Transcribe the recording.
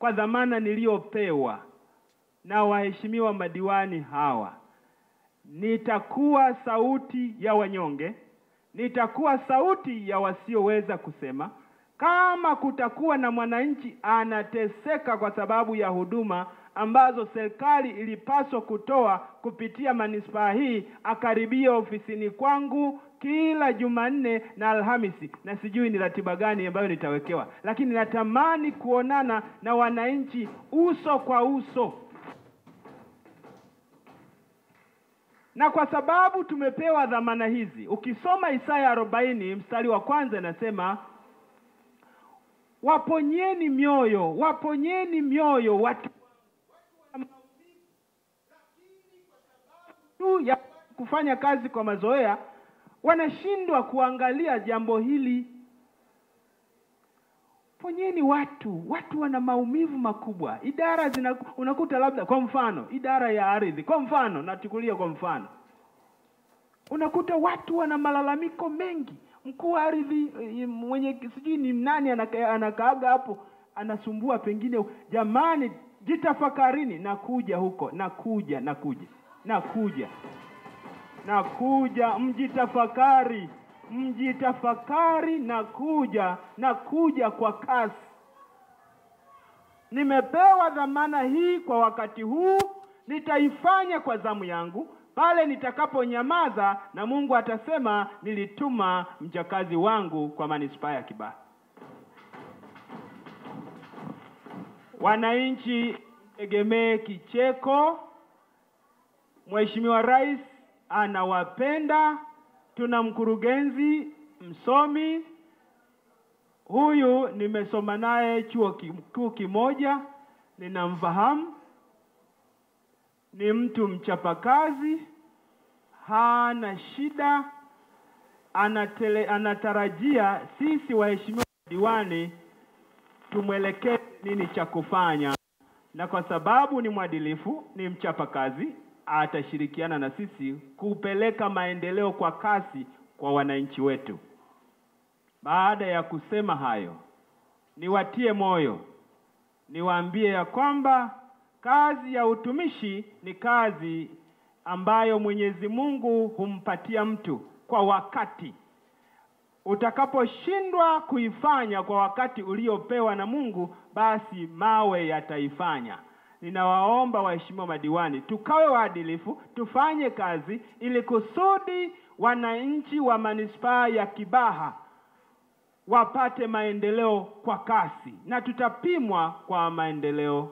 kwa dhamana niliyopewa na waheshimiwa madiwani hawa, nitakuwa sauti ya wanyonge, nitakuwa sauti ya wasioweza kusema. Kama kutakuwa na mwananchi anateseka kwa sababu ya huduma ambazo serikali ilipaswa kutoa kupitia manispaa hii, akaribia ofisini kwangu kila Jumanne na Alhamisi, na sijui ni ratiba gani ambayo nitawekewa, lakini natamani kuonana na wananchi uso kwa uso. Na kwa sababu tumepewa dhamana hizi, ukisoma Isaya 40 mstari wa 1 inasema, waponyeni mioyo, waponyeni mioyo watu wa maumivu, lakini kwa sababu tu ya kufanya kazi kwa mazoea wanashindwa kuangalia jambo hili. Ponyeni watu wana maumivu makubwa. Idara unakuta labda kwa mfano idara ya ardhi, kwa mfano nachukulia kwa mfano, unakuta watu wana malalamiko mengi. Mkuu wa ardhi mwenye sijui ni nani anakaaga hapo anasumbua pengine. Jamani, jitafakarini. Nakuja huko, nakuja mjitafakari, nakuja kwa kasi. Nimepewa dhamana hii kwa wakati huu, nitaifanya kwa zamu yangu. Pale nitakaponyamaza na Mungu atasema nilituma mjakazi wangu kwa manispaa ya Kibaha. Wananchi tegemee kicheko. Mheshimiwa Rais anawapenda. Tuna mkurugenzi msomi. Huyu nimesoma naye chuo kikuu kimoja, ninamfahamu. Ni mtu mchapakazi, hana shida. Anatarajia sisi waheshimiwa diwani tumwelekee nini cha kufanya, na kwa sababu ni mwadilifu, ni mchapakazi, atashirikiana na sisi kupeleka maendeleo kwa kasi kwa wananchi wetu. Baada ya kusema hayo, niwatie moyo, niwaambie ya kwamba kazi ya utumishi ni kazi ambayo Mwenyezi Mungu humpatia mtu kwa wakati. Utakaposhindwa kuifanya kwa wakati uliopewa na Mungu, basi mawe yataifanya. Ninawaomba waheshimiwa madiwani, tukawe waadilifu, tufanye kazi ili kusudi wananchi wa manispaa ya Kibaha wapate maendeleo kwa kasi, na tutapimwa kwa maendeleo